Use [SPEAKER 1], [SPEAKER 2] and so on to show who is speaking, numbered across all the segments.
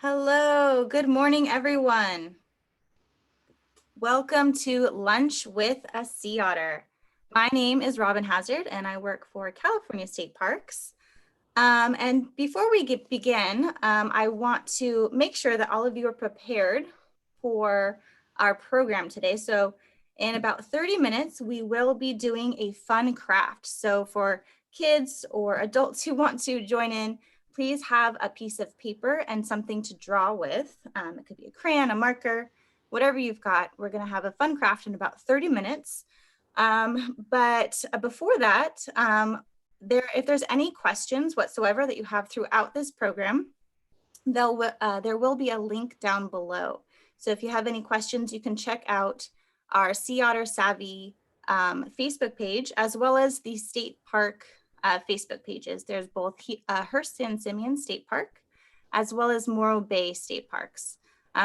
[SPEAKER 1] Hello, good morning, everyone. Welcome to Lunch with a Sea Otter. My name is Robin Hazard, and I work for California State Parks. And before we begin, I want to make sure that all of you are prepared for our program today. So in about 30 minutes, we will be doing a fun craft. So for kids or adults who want to join in, please have a piece of paper and something to draw with. It could be a crayon, a marker, whatever you've got. We're going to have a fun craft in about 30 minutes. But before that, if there's any questions whatsoever that you have throughout this program, there will be a link down below. So if you have any questions, you can check out our Sea Otter Savvy Facebook page, as well as the state park Facebook pages. There's both Hearst and Simeon State Park, as well as Morro Bay State Parks.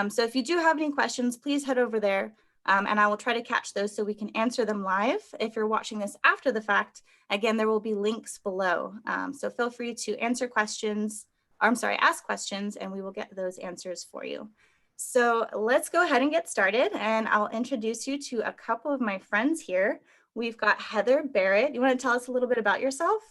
[SPEAKER 1] So if you do have any questions, please head over there. And I will try to catch those so we can answer them live. If you're watching this after the fact, again, there will be links below. So feel free to ask questions, and we will get those answers for you. So let's go ahead and get started, and I'll introduce you to a couple of my friends here. We've got Heather Barrett. You want to tell us a little bit about yourself?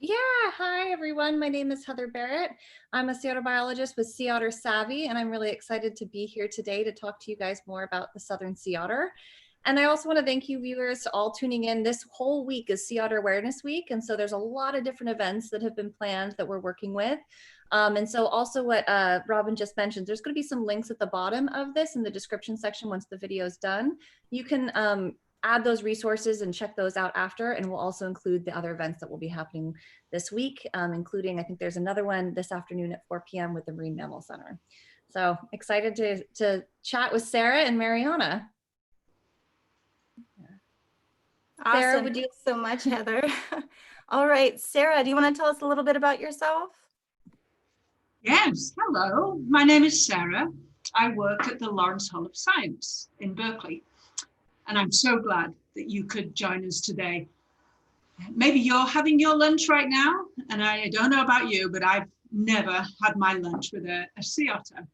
[SPEAKER 2] Yeah, hi everyone. My name is Heather Barrett. I'm a sea otter biologist with Sea Otter Savvy, and I'm really excited to be here today to talk to you guys more about the southern sea otter. And I also want to thank you viewers all tuning in. This whole week is Sea Otter Awareness Week, and so there's a lot of different events that have been planned that we're working with. And so also what Robin just mentioned, there's going to be some links at the bottom of this in the description section once the video is done. You can add those resources and check those out after, and we'll also include the other events that will be happening this week, including, I think there's another one this afternoon at 4 p.m. with the Marine Mammal Center. So excited to chat with Sarah and Mariana.
[SPEAKER 1] Awesome. Sarah, would you so much, Heather? All right, Sarah, do you want to tell us a little bit about yourself?
[SPEAKER 3] Yes, hello. My name is Sarah. I work at the Lawrence Hall of Science in Berkeley. And I'm so glad that you could join us today. Maybe you're having your lunch right now, and I don't know about you, but I've never had my lunch with a sea otter.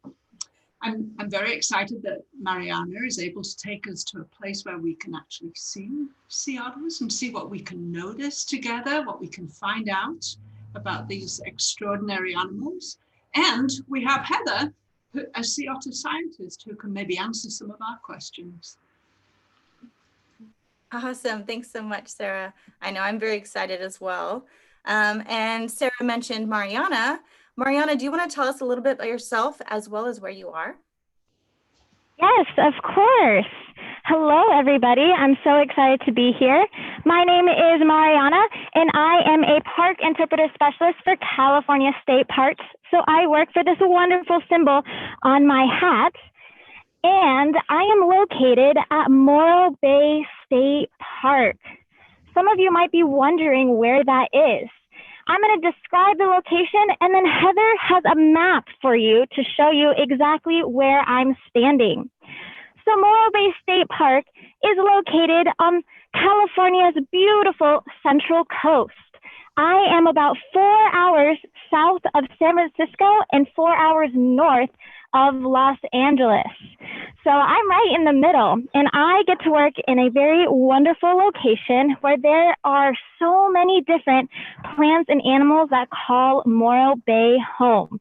[SPEAKER 3] I'm very excited that Mariana is able to take us to a place where we can actually see sea otters and see what we can notice together, what we can find out about these extraordinary animals. And we have Heather, a sea otter scientist, who can maybe answer some of our questions.
[SPEAKER 1] Awesome. Thanks so much, Sarah. I know I'm very excited as well. And Sarah mentioned Mariana. Mariana, do you want to tell us a little bit about yourself as well as where you are?
[SPEAKER 4] Yes, of course. Hello, everybody. I'm so excited to be here. My name is Mariana, and I am a park interpreter specialist for California State Parks. So I work for this wonderful symbol on my hat. And I am located at Morro Bay State Park. Some of you might be wondering where that is. I'm going to describe the location, and then Heather has a map for you to show you exactly where I'm standing. So Morro Bay State Park is located on California's beautiful Central Coast. I am about 4 hours south of San Francisco and 4 hours north of Los Angeles. So I'm right in the middle, and I get to work in a very wonderful location where there are so many different plants and animals that call Morro Bay home.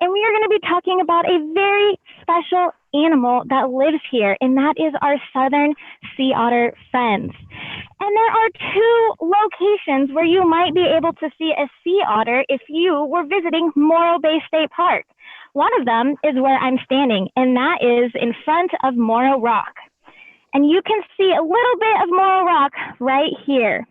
[SPEAKER 4] And we are going to be talking about a very special animal that lives here, and that is our southern sea otter friends. And there are two locations where you might be able to see a sea otter if you were visiting Morro Bay State Park. One of them is where I'm standing, and that is in front of Morro Rock. And you can see a little bit of Morro Rock right here.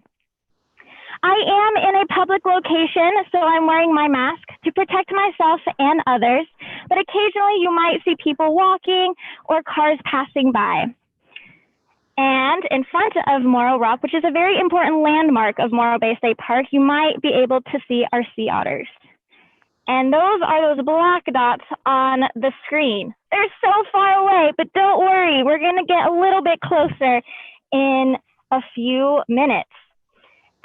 [SPEAKER 4] I am in a public location, so I'm wearing my mask to protect myself and others, but occasionally you might see people walking or cars passing by. And in front of Morro Rock, which is a very important landmark of Morro Bay State Park, you might be able to see our sea otters. And those are those black dots on the screen. They're so far away, but don't worry, we're going to get a little bit closer in a few minutes.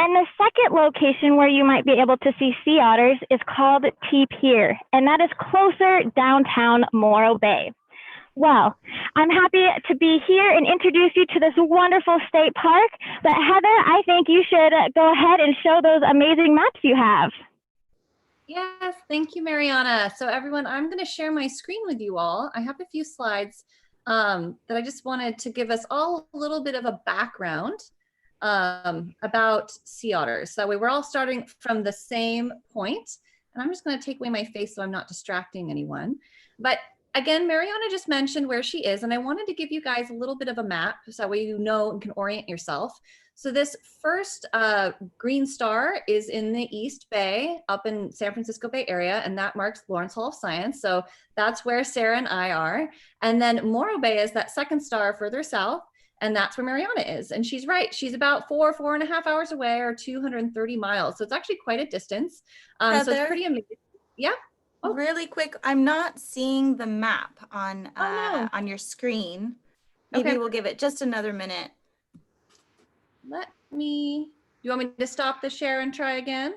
[SPEAKER 4] And the second location where you might be able to see sea otters is called T Pier, and that is closer downtown Morro Bay. Well, I'm happy to be here and introduce you to this wonderful state park. But Heather, I think you should go ahead and show those amazing maps you have.
[SPEAKER 2] Yes, thank you, Mariana. So everyone, I'm going to share my screen with you all. I have a few slides that I just wanted to give us all a little bit of a background about sea otters. That way we're all starting from the same point. And I'm just going to take away my face so I'm not distracting anyone. But again, Mariana just mentioned where she is, and I wanted to give you guys a little bit of a map so that way you know and can orient yourself. So this first green star is in the East Bay up in San Francisco Bay Area, and that marks Lawrence Hall of Science. So that's where Sarah and I are. And then Morro Bay is that second star further south, and that's where Mariana is. And she's right, she's about 4.5 hours away, or 230 miles. So it's actually quite a distance. So it's pretty amazing. Yeah.
[SPEAKER 1] Oh. Really quick, I'm not seeing the map on on your screen. Maybe we'll give it just another minute.
[SPEAKER 2] Do you want me to stop the share and try again?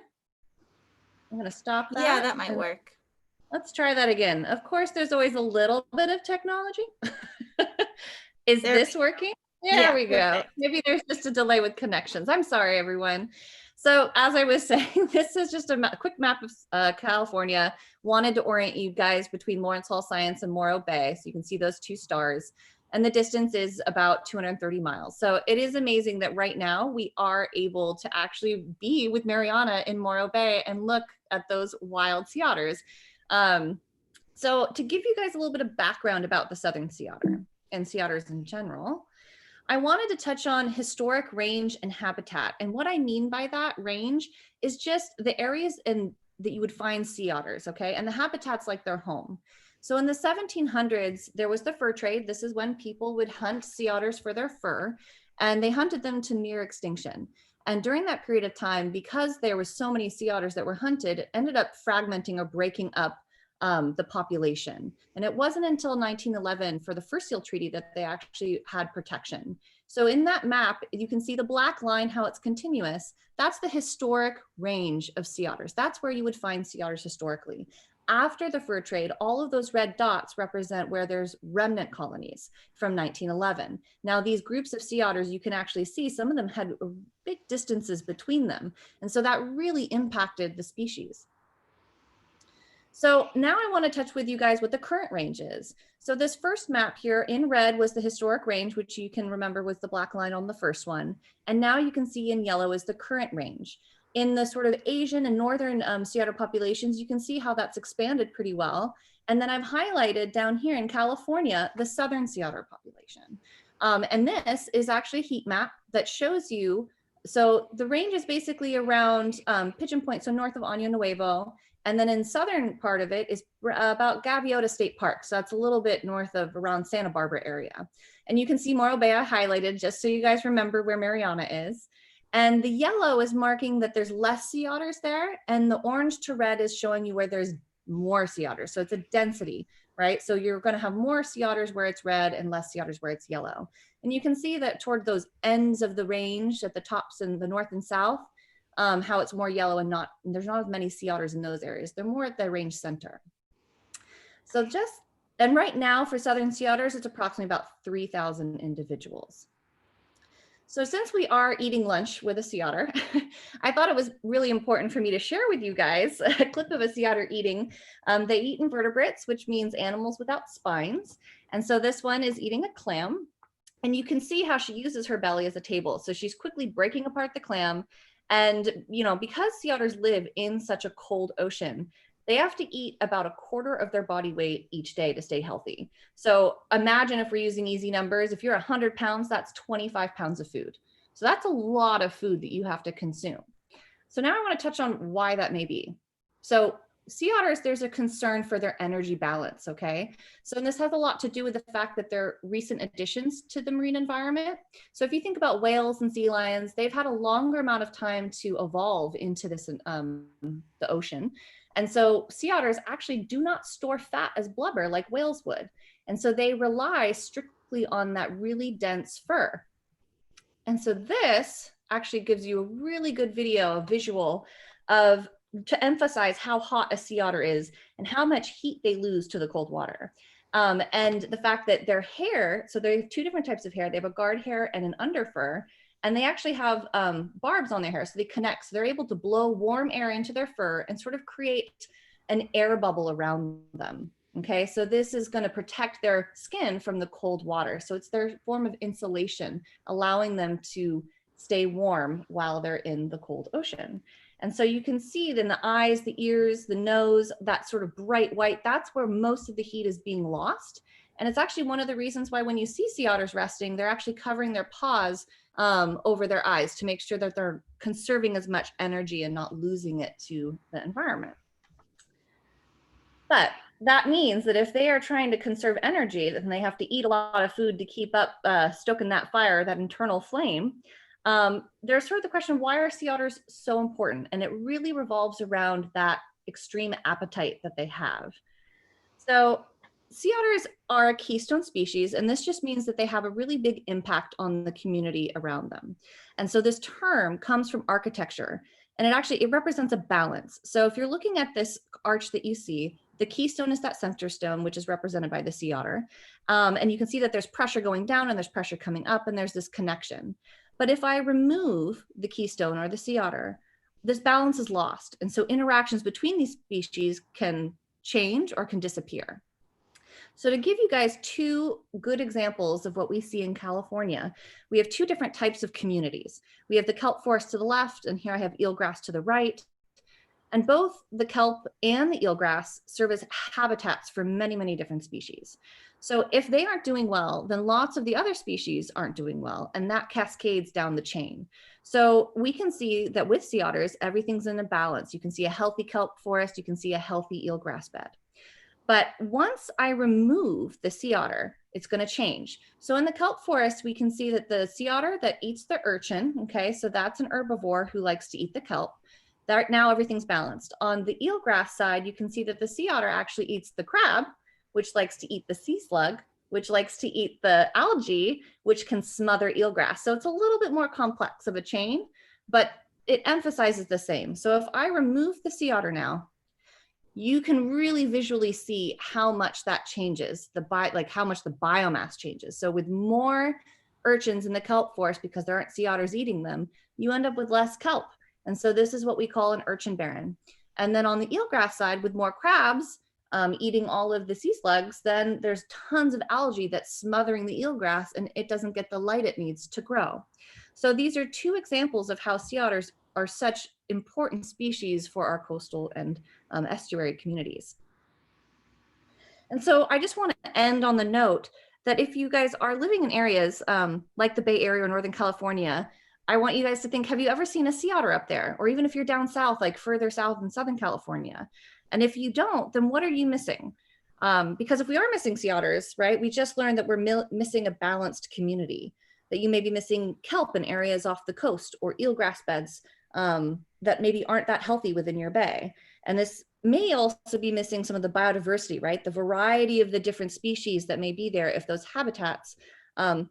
[SPEAKER 2] I'm going to stop that.
[SPEAKER 1] Yeah, that might work.
[SPEAKER 2] Let's try that again. Of course, there's always a little bit of technology. Is this working? There we go. Perfect. Maybe there's just a delay with connections. I'm sorry, everyone. So as I was saying, this is just a quick map of California. Wanted to orient you guys between Lawrence Hall Science and Morro Bay, so you can see those two stars. And the distance is about 230 miles. So it is amazing that right now we are able to actually be with Mariana in Morro Bay and look at those wild sea otters. So to give you guys a little bit of background about the southern sea otter and sea otters in general, I wanted to touch on historic range and habitat. And what I mean by that range is just the areas that you would find sea otters, okay? And the habitat's like their home. So in the 1700s, there was the fur trade. This is when people would hunt sea otters for their fur, and they hunted them to near extinction. And during that period of time, because there were so many sea otters that were hunted, it ended up fragmenting or breaking up the population. And it wasn't until 1911 for the first seal treaty that they actually had protection. So in that map, you can see the black line, how it's continuous. That's the historic range of sea otters. That's where you would find sea otters historically. After the fur trade, all of those red dots represent where there's remnant colonies from 1911. Now, these groups of sea otters, you can actually see some of them had big distances between them. And so that really impacted the species. So now I want to touch with you guys what the current range is. So this first map here in red was the historic range, which you can remember was the black line on the first one. And now you can see in yellow is the current range. In the sort of Asian and northern sea otter populations, you can see how that's expanded pretty well. And then I've highlighted down here in California, the southern sea otter population. And this is actually a heat map that shows you, so the range is basically around Pigeon Point, so north of Año Nuevo. And then in southern part of it is about Gaviota State Park. So that's a little bit north of around Santa Barbara area. And you can see Morro Bay highlighted just so you guys remember where Mariana is. And the yellow is marking that there's less sea otters there. And the orange to red is showing you where there's more sea otters. So it's a density, right? So you're going to have more sea otters where it's red and less sea otters where it's yellow. And you can see that toward those ends of the range at the tops in the north and south, how it's more yellow and there's not as many sea otters in those areas. They're more at the range center. So and right now for southern sea otters, it's approximately about 3,000 individuals. So since we are eating lunch with a sea otter, I thought it was really important for me to share with you guys a clip of a sea otter eating. They eat invertebrates, which means animals without spines. And so this one is eating a clam. And you can see how she uses her belly as a table. So she's quickly breaking apart the clam. And, you know, because sea otters live in such a cold ocean, they have to eat about a quarter of their body weight each day to stay healthy. So imagine if we're using easy numbers, if you're 100 pounds, that's 25 pounds of food. So that's a lot of food that you have to consume. So now I want to touch on why that may be. So sea otters, there's a concern for their energy balance, okay? So this has a lot to do with the fact that they're recent additions to the marine environment. So if you think about whales and sea lions, they've had a longer amount of time to evolve into this, the ocean. And so sea otters actually do not store fat as blubber like whales would. And so they rely strictly on that really dense fur. And so this actually gives you a really good video, a visual of to emphasize how hot a sea otter is and how much heat they lose to the cold water. And the fact that their hair, so they have two different types of hair. They have a guard hair and an underfur, and they actually have barbs on their hair, so they connect. So they're able to blow warm air into their fur and sort of create an air bubble around them. Okay, so this is going to protect their skin from the cold water. So it's their form of insulation, allowing them to stay warm while they're in the cold ocean. And so you can see it in the eyes, the ears, the nose, that sort of bright white, that's where most of the heat is being lost. And it's actually one of the reasons why when you see sea otters resting, they're actually covering their paws over their eyes to make sure that they're conserving as much energy and not losing it to the environment. But that means that if they are trying to conserve energy, then they have to eat a lot of food to keep up stoking that fire, that internal flame. There's sort of the question, why are sea otters so important? And it really revolves around that extreme appetite that they have. So sea otters are a keystone species, and this just means that they have a really big impact on the community around them. And so this term comes from architecture, and it represents a balance. So if you're looking at this arch that you see, the keystone is that center stone, which is represented by the sea otter. And you can see that there's pressure going down and there's pressure coming up, and there's this connection. But if I remove the keystone or the sea otter, this balance is lost. And so interactions between these species can change or can disappear. So to give you guys two good examples of what we see in California, we have two different types of communities. We have the kelp forest to the left, and here I have eelgrass to the right. And both the kelp and the eelgrass serve as habitats for many, many different species. So if they aren't doing well, then lots of the other species aren't doing well, and that cascades down the chain. So we can see that with sea otters, everything's in a balance. You can see a healthy kelp forest, you can see a healthy eelgrass bed. But once I remove the sea otter, it's going to change. So in the kelp forest, we can see that the sea otter that eats the urchin, okay, so that's an herbivore who likes to eat the kelp. That now everything's balanced. On the eelgrass side, you can see that the sea otter actually eats the crab, which likes to eat the sea slug, which likes to eat the algae, which can smother eelgrass. So it's a little bit more complex of a chain, but it emphasizes the same. So if I remove the sea otter now, you can really visually see how much that changes, how much the biomass changes. So with more urchins in the kelp forest, because there aren't sea otters eating them, you end up with less kelp. And so this is what we call an urchin barren. And then on the eelgrass side, with more crabs eating all of the sea slugs, then there's tons of algae that's smothering the eelgrass, and it doesn't get the light it needs to grow. So these are two examples of how sea otters are such important species for our coastal and estuary communities. And so I just want to end on the note that if you guys are living in areas like the Bay Area or Northern California, I want you guys to think, have you ever seen a sea otter up there? Or even if you're down south, like further south in Southern California. And if you don't, then what are you missing? Because if we are missing sea otters, right, we just learned that we're missing a balanced community, that you may be missing kelp in areas off the coast or eelgrass beds that maybe aren't that healthy within your bay. And this may also be missing some of the biodiversity, right? The variety of the different species that may be there if those habitats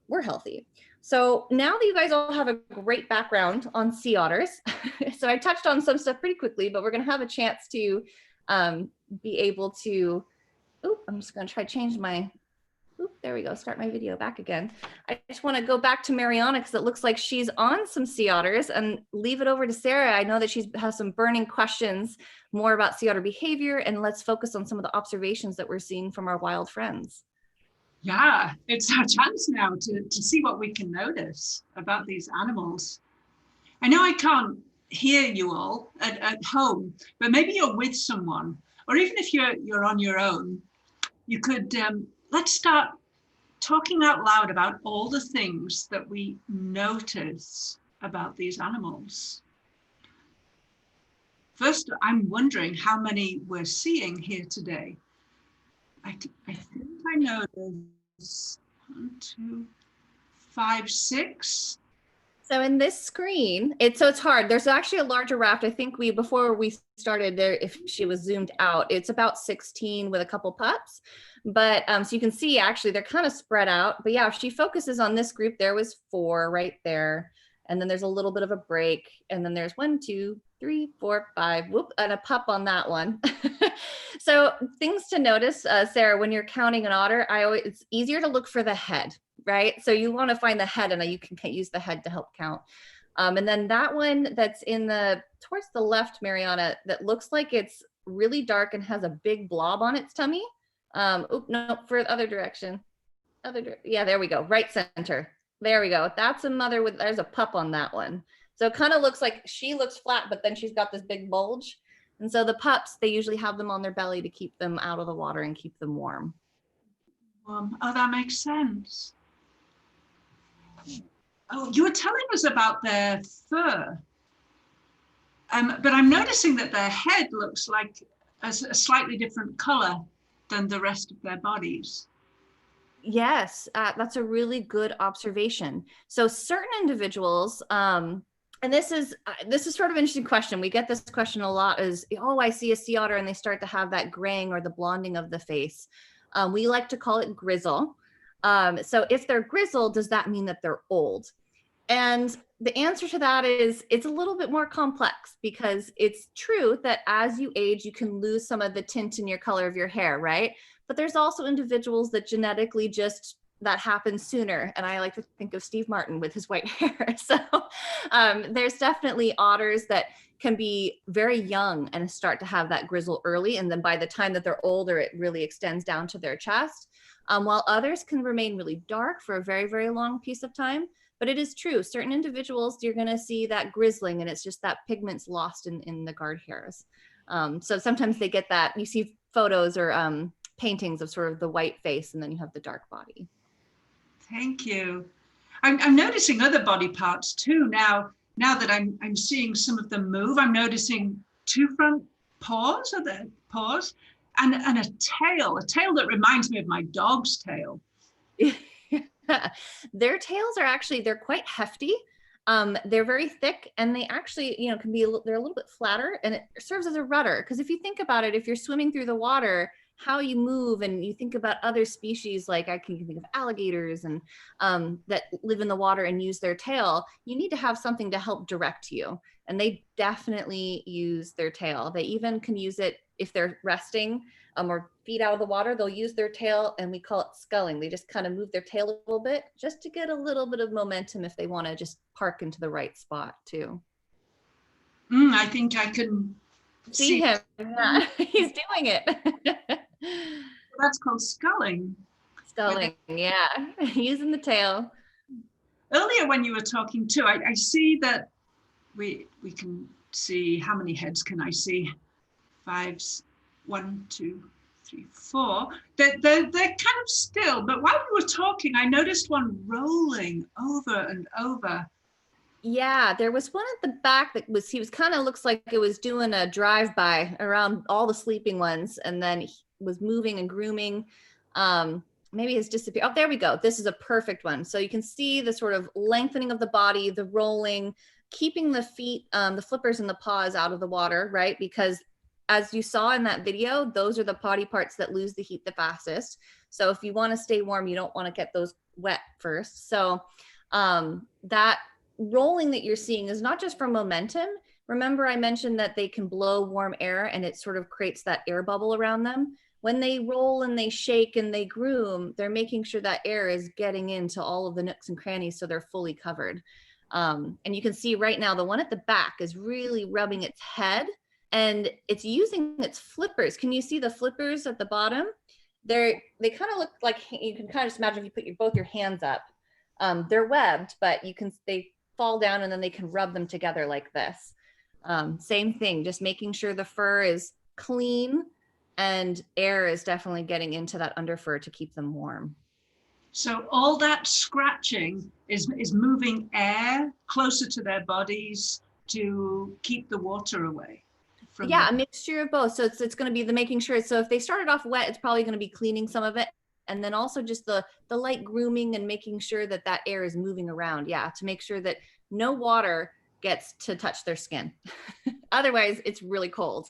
[SPEAKER 2] were healthy. So now that you guys all have a great background on sea otters, so I touched on some stuff pretty quickly, but we're gonna have a chance to be able to, I'm just gonna try to change my, there we go, start my video back again. I just wanna go back to Mariana because it looks like she's on some sea otters, and leave it over to Sarah. I know that she has some burning questions more about sea otter behavior, and let's focus on some of the observations that we're seeing from our wild friends.
[SPEAKER 3] Yeah, it's our chance now to see what we can notice about these animals. I know I can't hear you all at home, but maybe you're with someone, or even if you're on your own, you could, let's start talking out loud about all the things that we notice about these animals. First, I'm wondering how many we're seeing here today. I think I know there's 1, 2, 5, 6.
[SPEAKER 2] So in this screen, it's hard. There's actually a larger raft. I think before we started there, if she was zoomed out, it's about 16 with a couple pups. But so you can see actually they're kind of spread out. But yeah, if she focuses on this group, there was 4 right there. and then there's a little bit of a break, and then there's 1, 2, 3, 4, 5, whoop, and a pup on that one. So things to notice, Sarah, when you're counting an otter, it's easier to look for the head, right? So you want to find the head, and you can use the head to help count. And then that one that's towards the left, Mariana, that looks like it's really dark and has a big blob on its tummy. No, for the other direction. Yeah, there we go. Right center. There we go. That's a mother there's a pup on that one. So it kind of looks like she looks flat, but then she's got this big bulge. And so the pups, they usually have them on their belly to keep them out of the water and keep them warm.
[SPEAKER 3] Oh, that makes sense. Oh, you were telling us about their fur. But I'm noticing that their head looks like a slightly different color than the rest of their bodies.
[SPEAKER 2] Yes, that's a really good observation. So certain individuals, and this is sort of an interesting question. We get this question a lot is, oh, I see a sea otter and they start to have that graying or the blonding of the face. We like to call it grizzle. So if they're grizzled, does that mean that they're old? And the answer to that is it's a little bit more complex, because it's true that as you age, you can lose some of the tint in your color of your hair, right? But there's also individuals that genetically that happens sooner. And I like to think of Steve Martin with his white hair. So there's definitely otters that can be very young and start to have that grizzle early. And then by the time that they're older, it really extends down to their chest. While others can remain really dark for a very, very long piece of time. But it is true, certain individuals, you're going to see that grizzling, and it's just that pigment's lost in the guard hairs. So sometimes they get that. You see photos or paintings of sort of the white face, and then you have the dark body.
[SPEAKER 3] Thank you. I'm noticing other body parts too now that I'm seeing some of them move. I'm noticing 2 front paws, and a tail that reminds me of my dog's tail.
[SPEAKER 2] Their tails are they're quite hefty. They're very thick, and they actually, they're a little bit flatter, and it serves as a rudder. Because if you think about it, if you're swimming through the water, how you move, and you think about other species, like I can think of alligators and that live in the water and use their tail, you need to have something to help direct you. And they definitely use their tail. They even can use it if they're resting or feet out of the water. They'll use their tail, and we call it sculling. They just kind of move their tail a little bit just to get a little bit of momentum if they want to just park into the right spot too.
[SPEAKER 3] I think I can
[SPEAKER 2] see him. Yeah, he's doing it.
[SPEAKER 3] That's called sculling.
[SPEAKER 2] Sculling, yeah, using the tail.
[SPEAKER 3] Earlier when you were talking too, I see that we can see, how many heads can I see? 5, 1, 2, 3, 4. They're kind of still, but while we were talking, I noticed one rolling over and over.
[SPEAKER 2] Yeah, there was one at the back that he was kind of looks like it was doing a drive-by around all the sleeping ones, and then he was moving and grooming. Maybe it's disappeared. Oh, there we go. This is a perfect one. So you can see the sort of lengthening of the body, the rolling, keeping the feet, the flippers and the paws out of the water, right? Because as you saw in that video, those are the body parts that lose the heat the fastest. So if you want to stay warm, you don't want to get those wet first. So that rolling that you're seeing is not just for momentum. Remember, I mentioned that they can blow warm air, and it sort of creates that air bubble around them. When they roll and they shake and they groom, they're making sure that air is getting into all of the nooks and crannies so they're fully covered. And you can see right now, the one at the back is really rubbing its head, and it's using its flippers. Can you see the flippers at the bottom? They kind of look like, you can kind of just imagine if you put both your hands up. They're webbed, but they fall down and then they can rub them together like this. Same thing, just making sure the fur is clean and air is definitely getting into that underfur to keep them warm.
[SPEAKER 3] So all that scratching is moving air closer to their bodies to keep the water away.
[SPEAKER 2] Yeah, a mixture of both. So it's going to be the making sure. So if they started off wet, it's probably going to be cleaning some of it. And then also just the light grooming and making sure that that air is moving around. Yeah, to make sure that no water gets to touch their skin. Otherwise, it's really cold.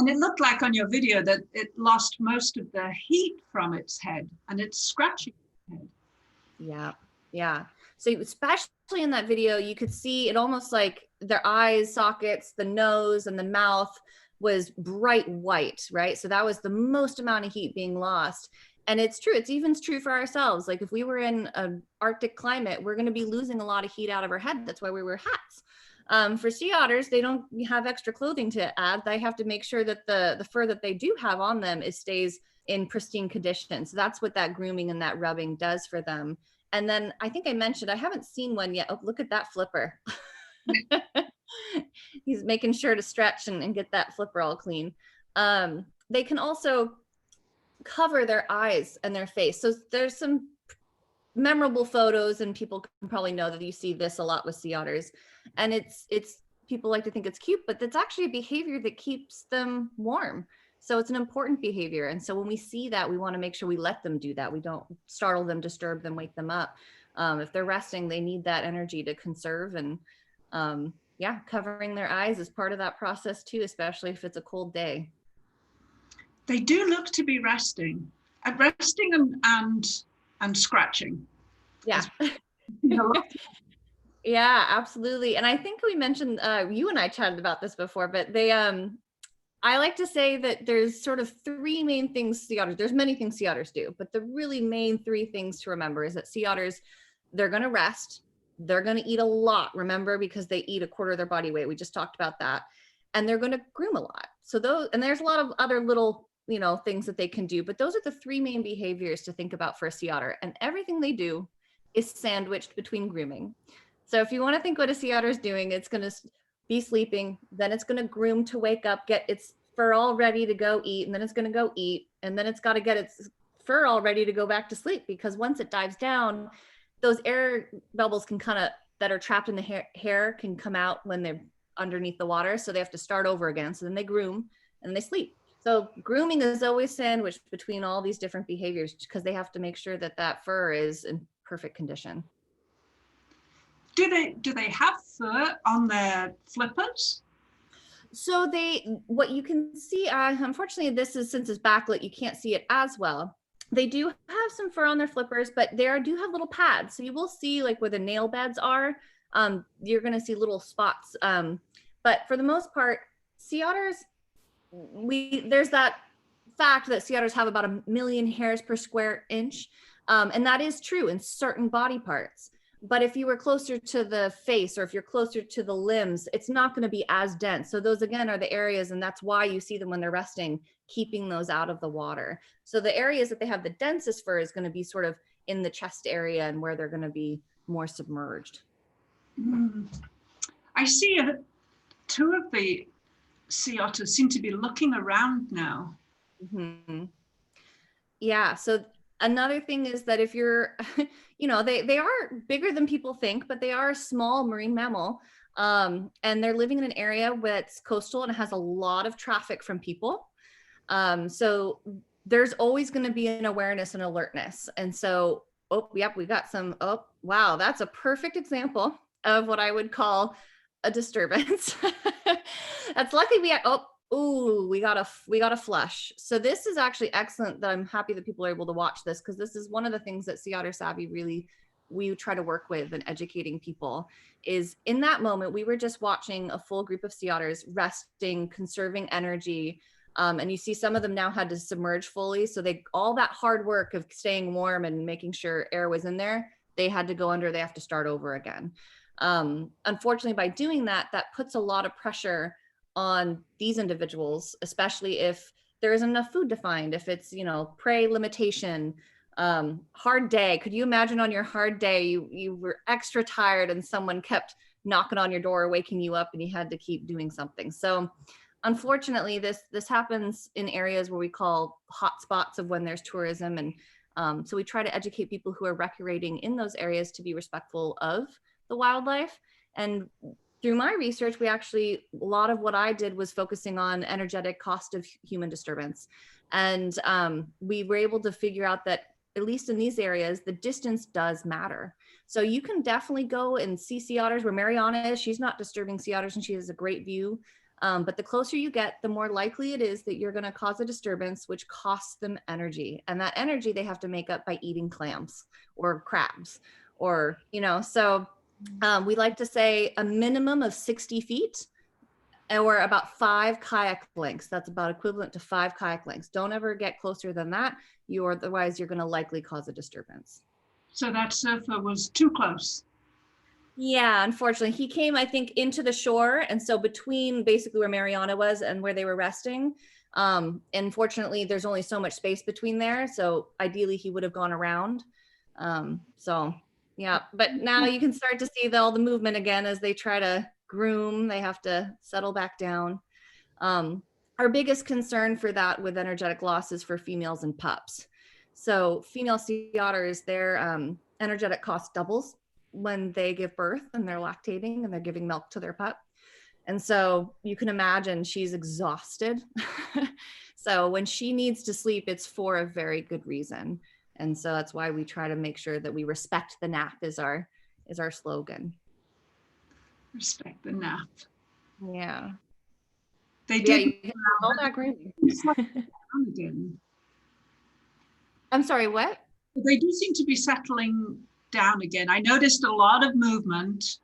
[SPEAKER 3] And it looked like on your video that it lost most of the heat from its head, and it's scratching its head.
[SPEAKER 2] Yeah. So especially in that video, you could see it almost like their eyes sockets, the nose and the mouth was bright white, right? So that was the most amount of heat being lost. And it's true, it's even true for ourselves. Like if we were in an Arctic climate, we're going to be losing a lot of heat out of our head. That's why we wear hats. For sea otters, they don't have extra clothing to add. They have to make sure that the fur that they do have on them stays in pristine condition. So that's what that grooming and that rubbing does for them. And then I think I mentioned, I haven't seen one yet. Oh, look at that flipper. He's making sure to stretch and get that flipper all clean. They can also cover their eyes and their face. So there's some memorable photos, and people can probably know that you see this a lot with sea otters. And it's people like to think it's cute, but it's actually a behavior that keeps them warm. So it's an important behavior. And so when we see that, we want to make sure we let them do that. We don't startle them, disturb them, wake them up. If they're resting, they need that energy to conserve. And yeah, covering their eyes is part of that process too, especially if it's a cold day.
[SPEAKER 3] They do look to be resting, and scratching.
[SPEAKER 2] Yeah. Yeah, absolutely. And I think we mentioned, you and I chatted about this before, but they, I like to say that there's sort of three main things sea otters, there's many things sea otters do, but the really main three things to remember is that sea otters, they're going to rest, they're going to eat a lot, remember, because they eat 1/4 of their body weight. We just talked about that. And they're going to groom a lot. So those, and there's a lot of other little, you know, things that they can do, but those are the three main behaviors to think about for a sea otter. And everything they do is sandwiched between grooming. So if you want to think what a sea otter is doing, it's going to be sleeping, then it's going to groom to wake up, get its fur all ready to go eat, and then it's going to go eat, and then it's got to get its fur all ready to go back to sleep, because once it dives down, those air bubbles can kind of, that are trapped in the hair can come out when they're underneath the water, so they have to start over again. So then they groom and they sleep. So grooming is always sandwiched between all these different behaviors, because they have to make sure that that fur is in perfect condition.
[SPEAKER 3] Do they have fur on their flippers?
[SPEAKER 2] So what you can see, unfortunately, this is, since it's backlit, you can't see it as well. They do have some fur on their flippers, but they do have little pads. So you will see, like where the nail beds are, you're going to see little spots. But for the most part, sea otters, there's that fact that sea otters have about 1 million hairs per square inch. And that is true in certain body parts. But if you were closer to the face, or if you're closer to the limbs, it's not going to be as dense. So those, again, are the areas, and that's why you see them when they're resting, keeping those out of the water. So the areas that they have the densest fur is going to be sort of in the chest area, and where they're going to be more submerged.
[SPEAKER 3] I see 2 of the sea otters seem to be looking around now.
[SPEAKER 2] Mm-hmm. Yeah, so another thing is that if you're, you know, they are bigger than people think, but they are a small marine mammal. And they're living in an area that's coastal and has a lot of traffic from people. So there's always going to be an awareness and alertness. And so, oh, yep, we got some, oh, wow, that's a perfect example of what I would call a disturbance. That's lucky we had, we got a flush. So this is actually excellent, that I'm happy that people are able to watch this, because this is one of the things that Sea Otter Savvy really, we try to work with and educating people, is in that moment, we were just watching a full group of sea otters resting, conserving energy. And you see some of them now had to submerge fully. So all that hard work of staying warm and making sure air was in there, they had to go under, they have to start over again. Unfortunately, by doing that, that puts a lot of pressure on these individuals, especially if there isn't enough food to find, if it's, you know, prey limitation, hard day. Could you imagine on your hard day, you were extra tired and someone kept knocking on your door, waking you up, and you had to keep doing something. So unfortunately, this happens in areas where we call hotspots of when there's tourism. And so we try to educate people who are recreating in those areas to be respectful of the wildlife. And through my research, a lot of what I did was focusing on energetic cost of human disturbance. And we were able to figure out that, at least in these areas, the distance does matter. So you can definitely go and see sea otters where Mariana is. She's not disturbing sea otters and she has a great view. But the closer you get, the more likely it is that you're going to cause a disturbance, which costs them energy. And that energy they have to make up by eating clams or crabs or, so we like to say a minimum of 60 feet or about 5 kayak lengths. That's about equivalent to 5 kayak lengths. Don't ever get closer than that. Otherwise you're going to likely cause a disturbance.
[SPEAKER 3] So that surfer was too close.
[SPEAKER 2] Yeah, unfortunately, he came, I think, into the shore. And so between basically where Mariana was and where they were resting, unfortunately, there's only so much space between there. So ideally, he would have gone around. So, yeah, but now you can start to see all the movement again as they try to groom. They have to settle back down. Our biggest concern for that with energetic loss is for females and pups. So female sea otters, their energetic cost doubles when they give birth and they're lactating and they're giving milk to their pup. And so you can imagine she's exhausted. So when she needs to sleep, it's for a very good reason. And so that's why we try to make sure that we respect the nap is our slogan.
[SPEAKER 3] Respect the nap.
[SPEAKER 2] Yeah.
[SPEAKER 3] They did.
[SPEAKER 2] You can all that grooming.
[SPEAKER 3] Again.
[SPEAKER 2] I'm sorry, what?
[SPEAKER 3] They do seem to be settling down again. I noticed a lot of movement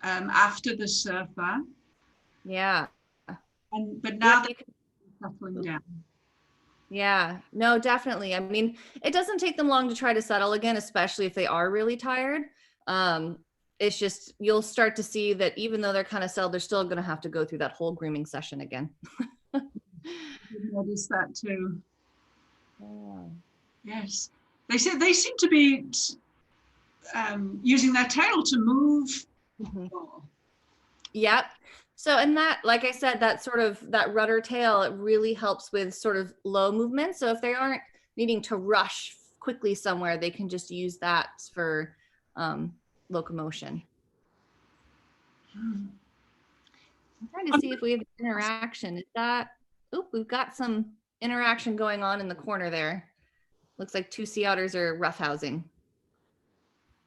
[SPEAKER 3] after the surfer.
[SPEAKER 2] Yeah.
[SPEAKER 3] But now they're settling down.
[SPEAKER 2] Yeah, no, definitely. I mean, it doesn't take them long to try to settle again, especially if they are really tired. It's just, you'll start to see that even though they're kind of settled, they're still going to have to go through that whole grooming session again.
[SPEAKER 3] I noticed that too.
[SPEAKER 2] Yeah.
[SPEAKER 3] Yes. They seem to be using their tail to move.
[SPEAKER 2] Mm-hmm. Yep. So, and that, like I said, that rudder tail, it really helps with sort of low movement. So if they aren't needing to rush quickly somewhere, they can just use that for locomotion. I'm trying to see if we have interaction. Is that, we've got some interaction going on in the corner there. Looks like 2 sea otters are roughhousing.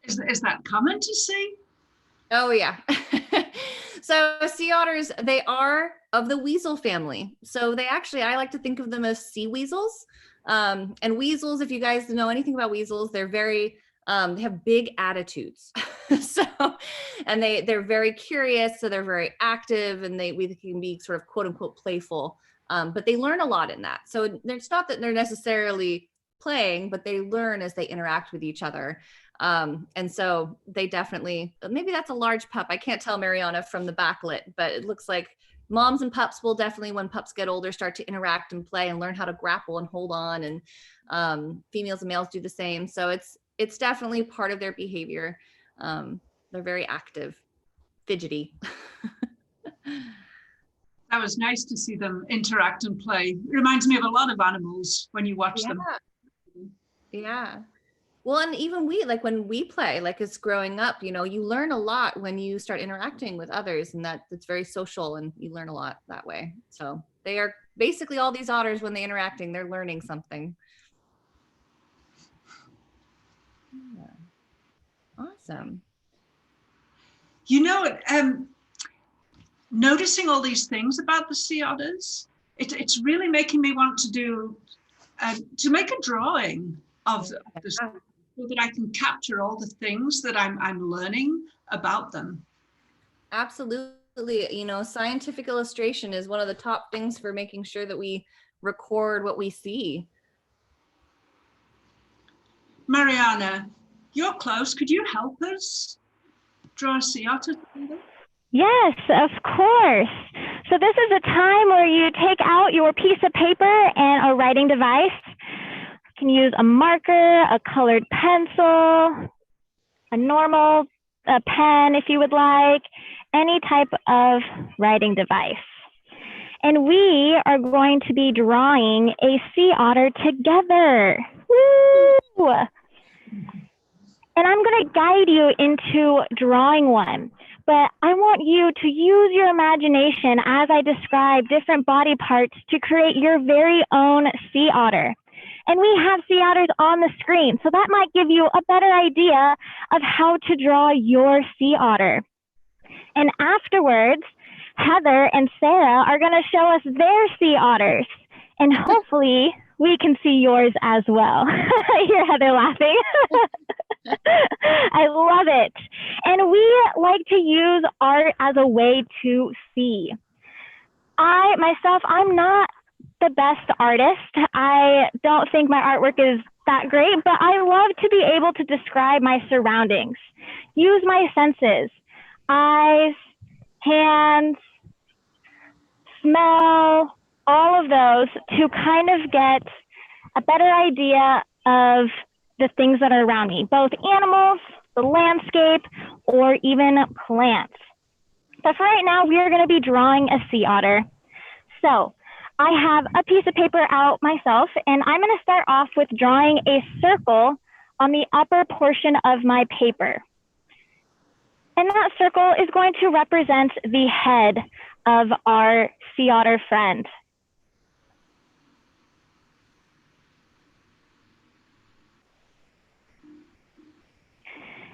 [SPEAKER 3] Is that common to see?
[SPEAKER 2] Oh, yeah. So sea otters, they are of the weasel family. So they actually, I like to think of them as sea weasels. And weasels, if you guys know anything about weasels, they're very, they have big attitudes. And they're very curious. So they're very active and we can be sort of quote unquote playful. But they learn a lot in that. So it's not that they're necessarily playing, but they learn as they interact with each other. And so they definitely, maybe that's a large pup. I can't tell Mariana from the backlit, but it looks like moms and pups will definitely, when pups get older, start to interact and play and learn how to grapple and hold on. And females and males do the same. So it's definitely part of their behavior. They're very active, fidgety.
[SPEAKER 3] That was nice to see them interact and play. It reminds me of a lot of animals when you watch them.
[SPEAKER 2] Yeah. Well, and even when we play, like as growing up, you learn a lot when you start interacting with others, and it's very social and you learn a lot that way. So they are basically, all these otters, when they're interacting, they're learning something. Yeah. Awesome.
[SPEAKER 3] Noticing all these things about the sea otters, it's really making me want to make a drawing of the so that I can capture all the things that I'm learning about them.
[SPEAKER 2] Absolutely. Scientific illustration is one of the top things for making sure that we record what we see.
[SPEAKER 3] Mariana, you're close. Could you help us draw a sea otter?
[SPEAKER 4] Yes, of course. So this is a time where you take out your piece of paper and a writing device. You can use a marker, a colored pencil, a normal pen if you would like, any type of writing device. And we are going to be drawing a sea otter together. Woo! And I'm going to guide you into drawing one. But I want you to use your imagination as I describe different body parts to create your very own sea otter. And we have sea otters on the screen, so that might give you a better idea of how to draw your sea otter. And afterwards, Heather and Sarah are going to show us their sea otters. And hopefully we can see yours as well. I hear Heather laughing. I love it. And we like to use art as a way to see. I'm not the best artist. I don't think my artwork is that great, but I love to be able to describe my surroundings, use my senses, eyes, hands, smell, all of those to kind of get a better idea of the things that are around me, both animals, the landscape, or even plants. But for right now, we are going to be drawing a sea otter. So I have a piece of paper out myself, and I'm going to start off with drawing a circle on the upper portion of my paper. And that circle is going to represent the head of our sea otter friend.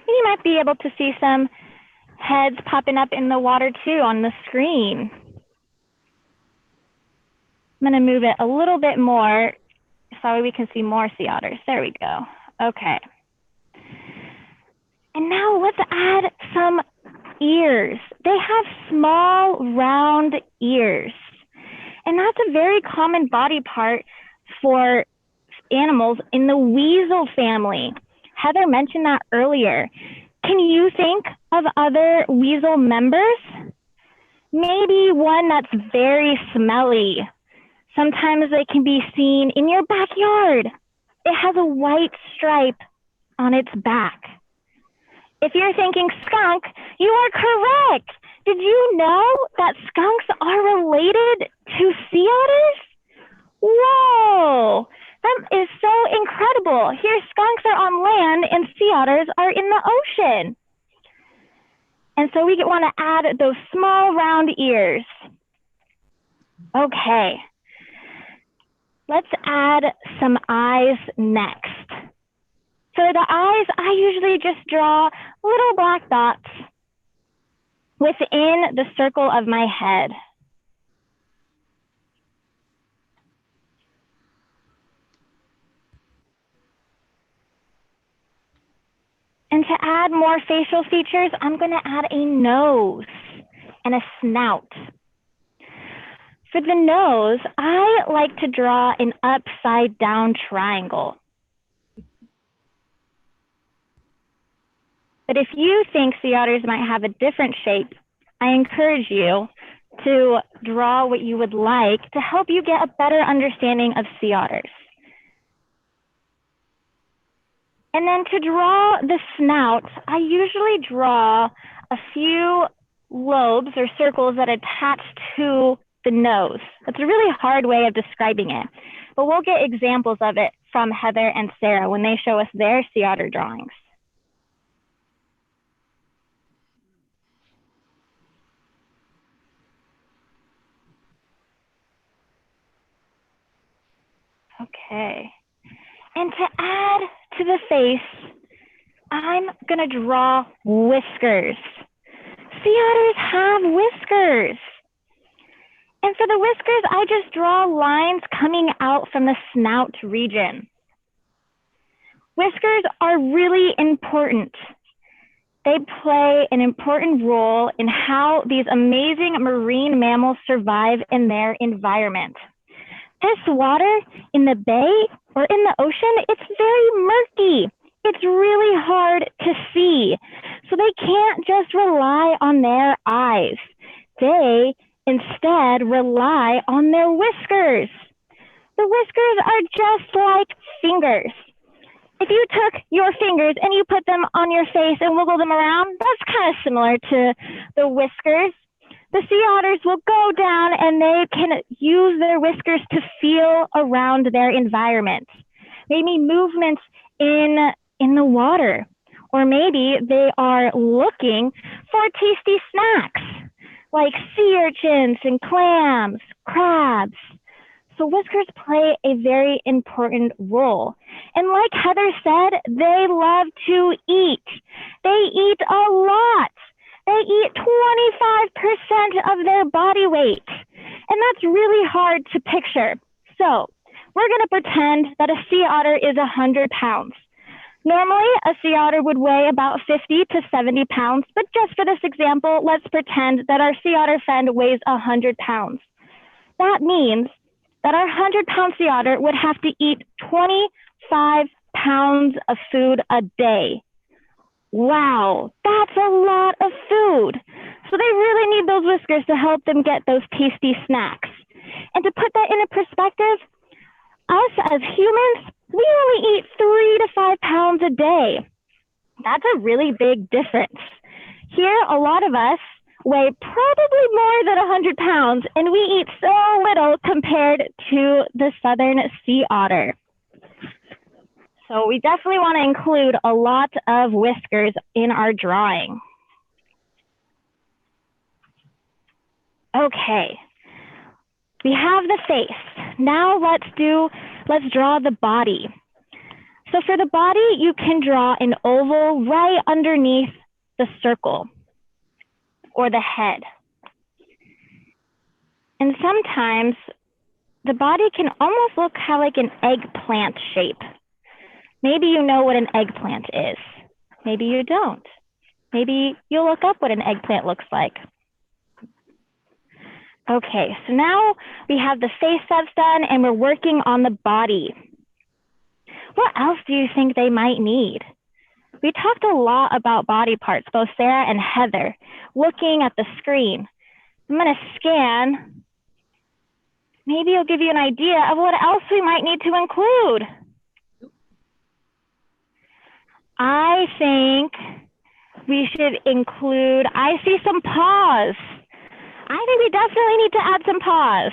[SPEAKER 4] You might be able to see some heads popping up in the water too on the screen. I'm going to move it a little bit more so we can see more sea otters. There we go. Okay. And now let's add some ears. They have small, round ears. And that's a very common body part for animals in the weasel family. Heather mentioned that earlier. Can you think of other weasel members? Maybe one that's very smelly. Sometimes they can be seen in your backyard. It has a white stripe on its back. If you're thinking skunk, you are correct. Did you know that skunks are related to sea otters? Whoa, that is so incredible. Here, skunks are on land and sea otters are in the ocean. And so we want to add those small round ears. Okay. Let's add some eyes next. For the eyes, I usually just draw little black dots within the circle of my head. And to add more facial features, I'm going to add a nose and a snout. For the nose, I like to draw an upside down triangle. But if you think sea otters might have a different shape, I encourage you to draw what you would like to help you get a better understanding of sea otters. And then to draw the snout, I usually draw a few lobes or circles that attach to the nose. It's a really hard way of describing it, but we'll get examples of it from Heather and Sarah when they show us their sea otter drawings. Okay. And to add to the face, I'm going to draw whiskers. Sea otters have whiskers. And for the whiskers, I just draw lines coming out from the snout region. Whiskers are really important. They play an important role in how these amazing marine mammals survive in their environment. This water in the bay or in the ocean, it's very murky. It's really hard to see. So they can't just rely on their eyes. They instead rely on their whiskers. The whiskers are just like fingers. If you took your fingers and you put them on your face and wiggle them around, that's kind of similar to the whiskers. The sea otters will go down and they can use their whiskers to feel around their environment. Maybe movements in the water, or maybe they are looking for tasty snacks like sea urchins and clams, crabs. So whiskers play a very important role. And like Heather said, they love to eat. They eat a lot. They eat 25% of their body weight. And that's really hard to picture. So we're going to pretend that a sea otter is 100 pounds. Normally, a sea otter would weigh about 50 to 70 pounds, but just for this example, let's pretend that our sea otter friend weighs 100 pounds. That means that our 100-pound sea otter would have to eat 25 pounds of food a day. Wow, that's a lot of food. So they really need those whiskers to help them get those tasty snacks. And to put that into perspective, us as humans, we only eat 3 to 5 pounds a day. That's a really big difference. Here, a lot of us weigh probably more than 100 pounds, and we eat so little compared to the southern sea otter. So we definitely want to include a lot of whiskers in our drawing. Okay, we have the face. Now let's draw the body. So for the body, you can draw an oval right underneath the circle or the head. And sometimes the body can almost look like an eggplant shape. Maybe you know what an eggplant is. Maybe you don't. Maybe you'll look up what an eggplant looks like. Okay, so now we have the face that's done and we're working on the body. What else do you think they might need? We talked a lot about body parts, both Sarah and Heather, looking at the screen. I'm going to scan. Maybe it'll give you an idea of what else we might need to include. I think we should include, I see some paws. I think we definitely need to add some paws.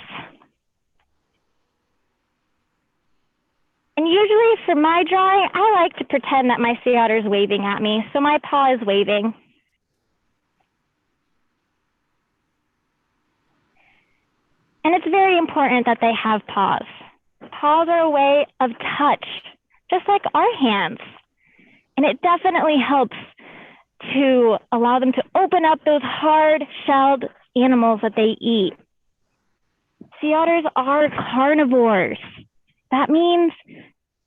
[SPEAKER 4] And usually for my drawing, I like to pretend that my sea otter is waving at me, so my paw is waving. And it's very important that they have paws. Paws are a way of touch, just like our hands. And it definitely helps to allow them to open up those hard-shelled animals that they eat. Sea otters are carnivores. That means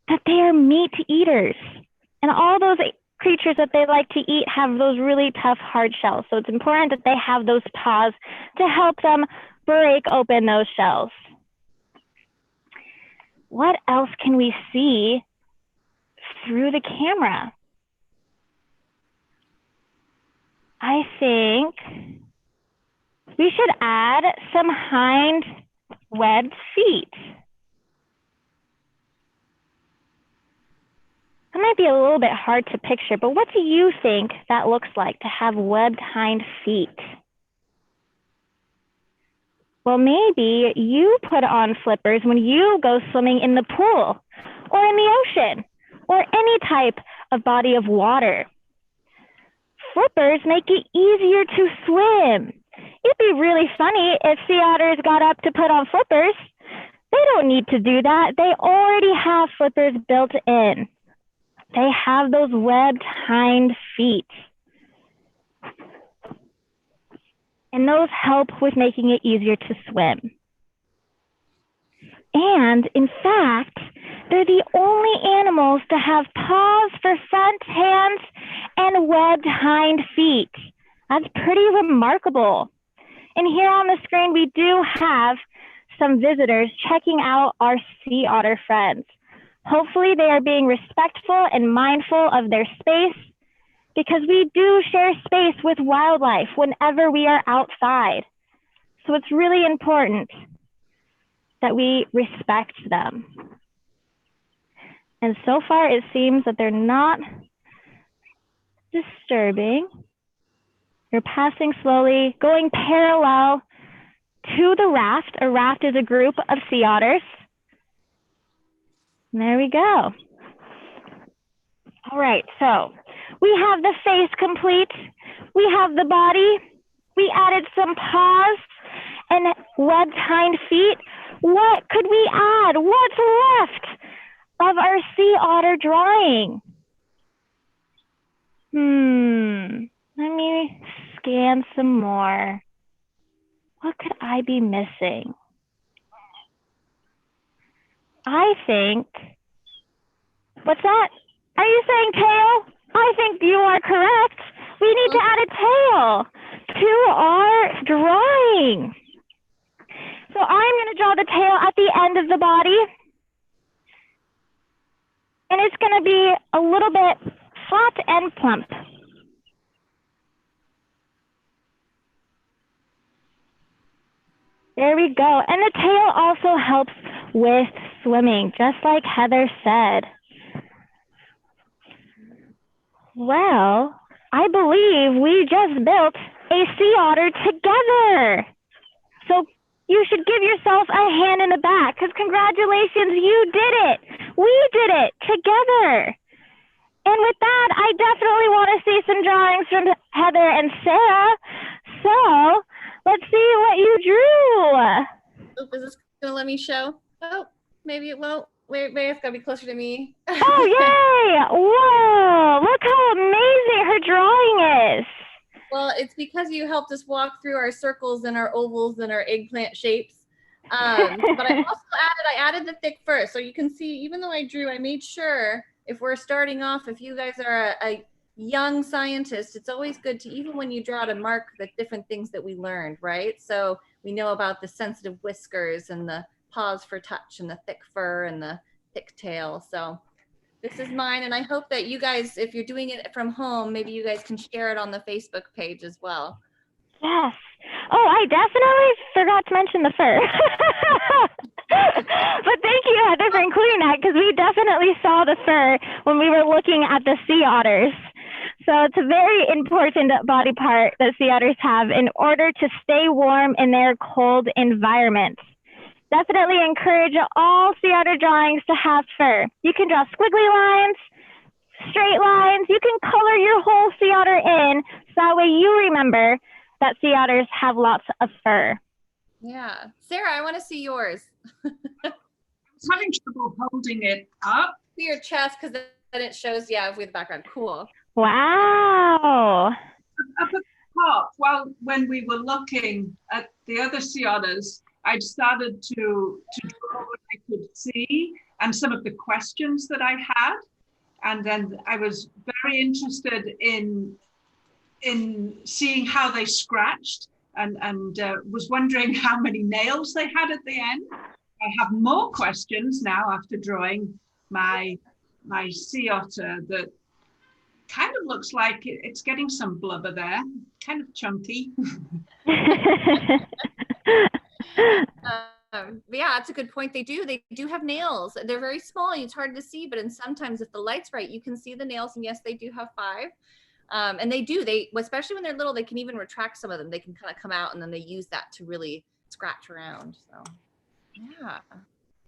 [SPEAKER 4] that they are meat eaters. And all those creatures that they like to eat have those really tough, hard shells. So it's important that they have those paws to help them break open those shells. What else can we see through the camera? I think we should add some hind webbed feet. That might be a little bit hard to picture, but what do you think that looks like to have webbed hind feet? Well, maybe you put on flippers when you go swimming in the pool or in the ocean or any type of body of water. Flippers make it easier to swim. It'd be really funny if sea otters got up to put on flippers. They don't need to do that. They already have flippers built in. They have those webbed hind feet. And those help with making it easier to swim. And in fact, they're the only animals to have paws for front hands and webbed hind feet. That's pretty remarkable. And here on the screen, we do have some visitors checking out our sea otter friends. Hopefully they are being respectful and mindful of their space, because we do share space with wildlife whenever we are outside. So it's really important that we respect them. And so far it seems that they're not disturbing. They're passing slowly, going parallel to the raft. A raft is a group of sea otters. And there we go. All right, so we have the face complete. We have the body. We added some paws and webbed hind feet. What could we add? What's left of our sea otter drawing? Let me scan some more. What could I be missing? I think, what's that? Are you saying tail? I think you are correct. We need to add a tail to our drawing. So I'm going to draw the tail at the end of the body. And it's going to be a little bit flat and plump. There we go. And the tail also helps with swimming, just like Heather said. Well, I believe we just built a sea otter together. So you should give yourself a hand in the back, because congratulations, you did it. We did it together. And with that, I definitely want to see some drawings from Heather and Sarah. So let's see what you drew.
[SPEAKER 2] Oh, is this going to let me show? Oh, maybe it won't. Wait, it's got to be closer to me.
[SPEAKER 4] Oh, yay! Whoa, look how amazing her drawing is.
[SPEAKER 2] Well, it's because you helped us walk through our circles and our ovals and our eggplant shapes. But I also added the thick fur. So you can see, even though I drew, I made sure if we're starting off, if you guys are a young scientist, it's always good to, even when you draw, to mark the different things that we learned, right? So we know about the sensitive whiskers and the paws for touch and the thick fur and the thick tail. So this is mine, and I hope that you guys, if you're doing it from home, maybe you guys can share it on the Facebook page as well.
[SPEAKER 4] Yes. Oh, I definitely forgot to mention the fur. But thank you, Heather, for including that, because we definitely saw the fur when we were looking at the sea otters. So it's a very important body part that sea otters have in order to stay warm in their cold environments. Definitely encourage all sea otter drawings to have fur. You can draw squiggly lines, straight lines. You can color your whole sea otter in, so that way you remember that sea otters have lots of fur.
[SPEAKER 2] Yeah. Sarah, I want to see yours.
[SPEAKER 3] I was having trouble holding it up.
[SPEAKER 2] See your chest, because then it shows, yeah, with the background. Cool.
[SPEAKER 4] Wow.
[SPEAKER 3] Up at the top, when we were looking at the other sea otters, I started to draw what I could see and some of the questions that I had. And then I was very interested in seeing how they scratched and was wondering how many nails they had at the end. I have more questions now after drawing my sea otter that kind of looks like it's getting some blubber there, kind of chunky.
[SPEAKER 2] Yeah, that's a good point. They do have nails. They're very small. It's hard to see, but sometimes if the light's right, you can see the nails. And yes, they do have 5. And they especially when they're little, they can even retract some of them. They can kind of come out, and then they use that to really scratch around. So yeah,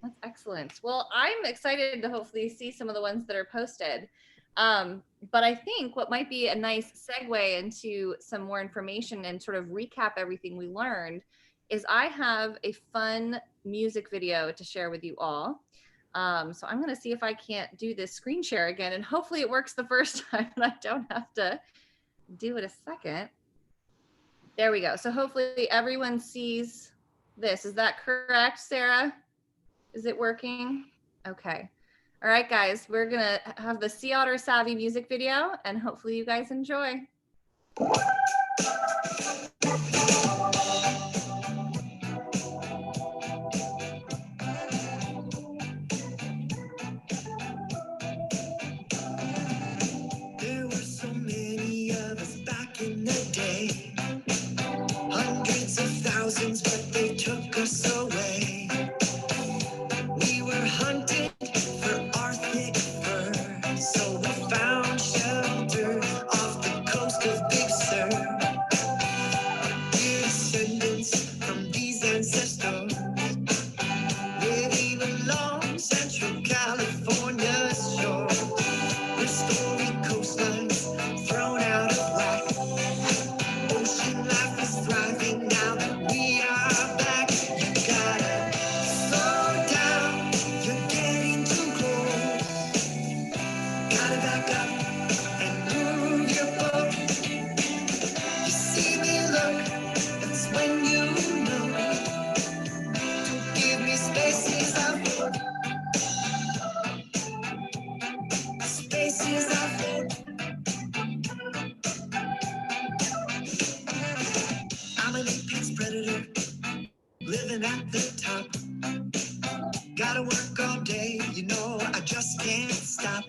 [SPEAKER 2] that's excellent. Well, I'm excited to hopefully see some of the ones that are posted. But I think what might be a nice segue into some more information and sort of recap everything we learned is I have a fun music video to share with you all. So I'm going to see if I can't do this screen share again, and hopefully it works the first time and I don't have to do it a second. There we go. So hopefully everyone sees this. Is that correct, Sarah? Is it working? Okay. All right, guys, we're going to have the Sea Otter Savvy music video, and hopefully you guys enjoy.
[SPEAKER 5] There were so many of us back in the day, hundreds of thousands, but they took us away. We were hunted for our thick fur, so we found shelter off the coast of Big Sur. We're descendants from these ancestors, living along Central California's shore. Restoring coastlines thrown out of whack. Ocean life is thriving now that we are apex predator, living at the top. Gotta work all day, you know, I just can't stop.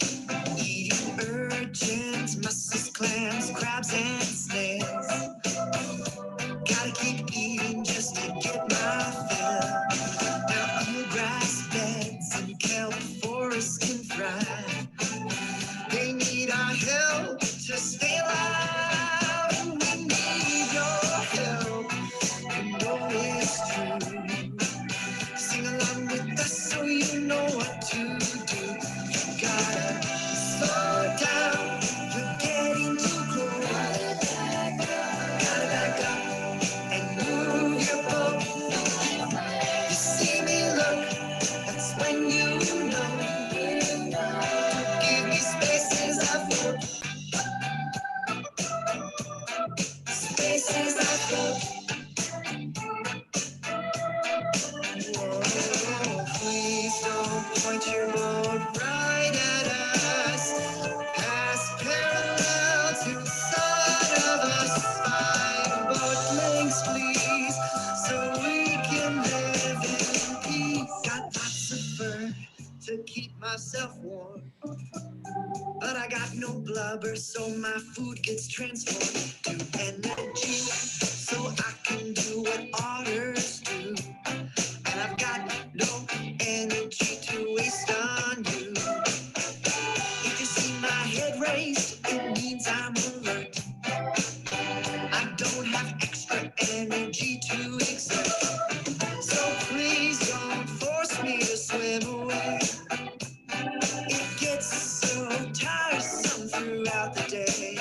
[SPEAKER 5] Eating urchins, mussels, clams, crabs, and snails. Gotta keep eating just to get my fill. Now grass beds and kelp forests can thrive. They need our help to stay alive. And we need your help, you know it's true. Sing along with us so you know what to do. You gotta slow down, you're getting too close. Gotta back up and move your boat. You see me look, that's when you know. Give me spaces I float, spaces I float. Whoa, please don't point your boat right at us. Pass parallel to the side of us. 5 boat lengths, please, so we can live in peace. Got lots of fur to keep myself warm, but I got no blubber, so my food gets transformed to energy, so I can do what otters do. And I've got no energy to waste on you. If you see my head raised, it means I'm alert. I don't have extra energy to exert. So please don't force me to swim away. It gets so tiresome throughout the day.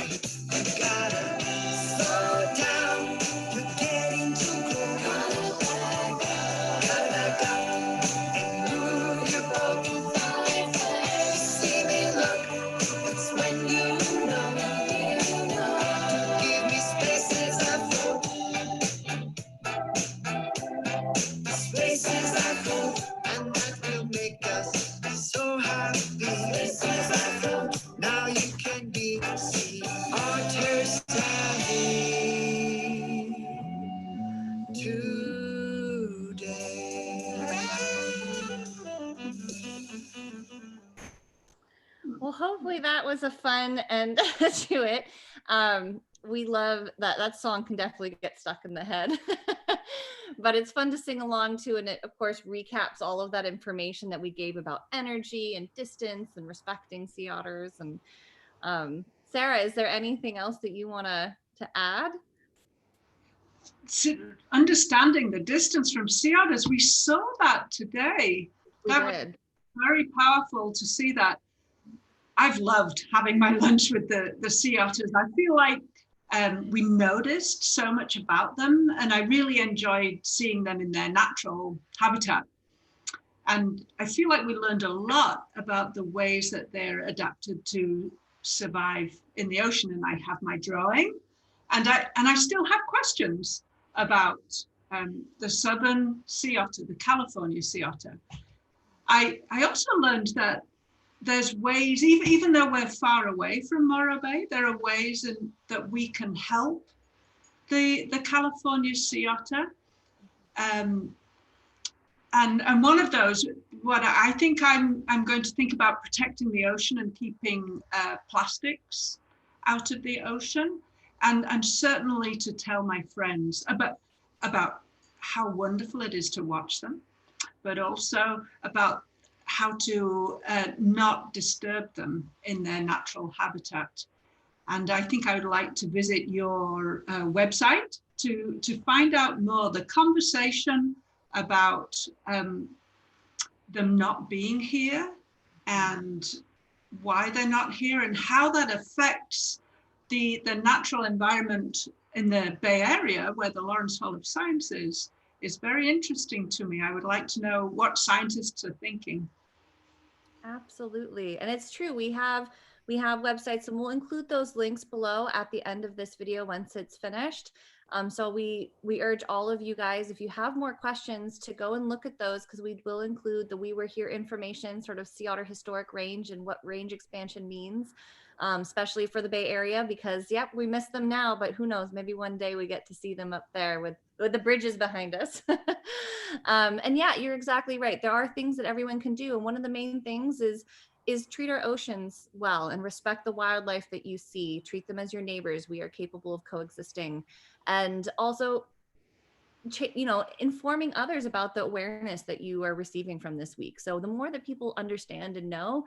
[SPEAKER 5] You gotta slow down, you're getting too close. Gotta back up and move your boat. You see me look, that's when you know. Give me spaces I float, spaces I float, and that will make us so happy. Spaces I float, now you can be sea otters today.
[SPEAKER 2] Well, hopefully that was a fun end to it. We love that. That song can definitely get stuck in the head, but it's fun to sing along to. And it, of course, recaps all of that information that we gave about energy and distance and respecting sea otters. And Sarah, is there anything else that you want to add?
[SPEAKER 3] Understanding the distance from sea otters, we saw that today. That was very powerful to see that. I've loved having my lunch with the sea otters. I feel like we noticed so much about them, and I really enjoyed seeing them in their natural habitat. And I feel like we learned a lot about the ways that they're adapted to survive in the ocean. And I have my drawing, and I still have questions about the southern sea otter, the California sea otter. I also learned that there's ways, even though we're far away from Morro Bay, there are ways that we can help the California sea otter. And one of those, what I think I'm going to think about protecting the ocean and keeping plastics out of the ocean, and certainly to tell my friends about how wonderful it is to watch them, but also about how to not disturb them in their natural habitat. And I think I would like to visit your website to find out more, the conversation about them not being here and why they're not here and how that affects the natural environment in the Bay Area where the Lawrence Hall of Science is very interesting to me. I would like to know what scientists are thinking.
[SPEAKER 2] Absolutely. And it's true. We have websites, and we'll include those links below at the end of this video once it's finished. So we urge all of you guys, if you have more questions, to go and look at those, because we will include the We Were Here information, sort of sea otter historic range and what range expansion means, especially for the Bay Area, because yep, we miss them now, but who knows, maybe one day we get to see them up there with with the bridges behind us. And yeah, you're exactly right. There are things that everyone can do. And one of the main things is treat our oceans well and respect the wildlife that you see. Treat them as your neighbors. We are capable of coexisting. And also, informing others about the awareness that you are receiving from this week. So the more that people understand and know,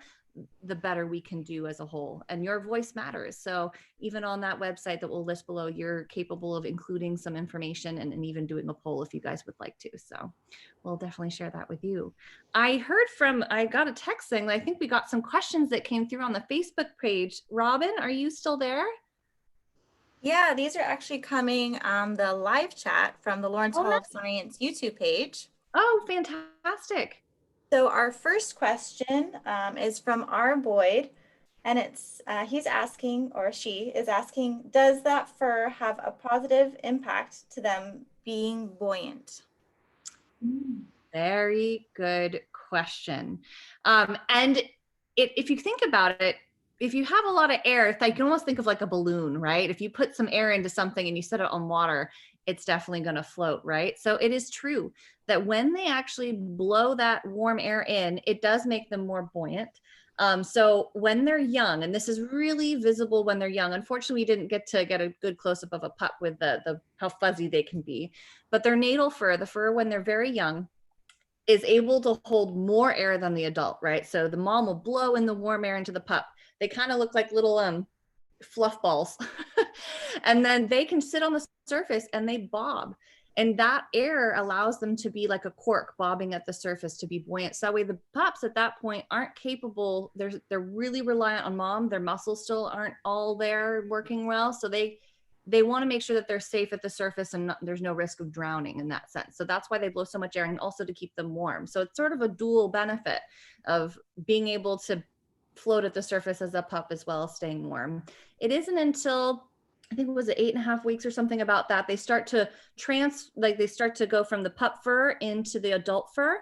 [SPEAKER 2] the better we can do as a whole. And your voice matters. So even on that website that we'll list below, you're capable of including some information and even doing a poll if you guys would like to. So we'll definitely share that with you. I got a text saying that I think we got some questions that came through on the Facebook page. Robin, are you still there?
[SPEAKER 1] Yeah, these are actually coming on the live chat from the Lawrence Hall of Science YouTube page.
[SPEAKER 2] Oh, fantastic.
[SPEAKER 1] So our first question is from R. Boyd, and he's asking, or she is asking, does that fur have a positive impact to them being buoyant?
[SPEAKER 2] Very good question. And if you think about it, if you have a lot of air, it's like you can almost think of like a balloon, right? If you put some air into something and you set it on water, it's definitely going to float, right? So it is true that when they actually blow that warm air in, it does make them more buoyant. So when they're young, and this is really visible when they're young, unfortunately, we didn't get a good close-up of a pup with the how fuzzy they can be, but their natal fur, the fur when they're very young, is able to hold more air than the adult, right? So the mom will blow in the warm air into the pup. They kind of look like little fluff balls. And then they can sit on the surface and they bob. And that air allows them to be like a cork bobbing at the surface to be buoyant. So that way the pups at that point aren't capable, they're really reliant on mom. Their muscles still aren't all there working well. So they want to make sure that they're safe at the surface and there's no risk of drowning in that sense. So that's why they blow so much air, and also to keep them warm. So it's sort of a dual benefit of being able to float at the surface as a pup as well as staying warm. It isn't until I think it was 8.5 weeks or something about that, they start to they start to go from the pup fur into the adult fur.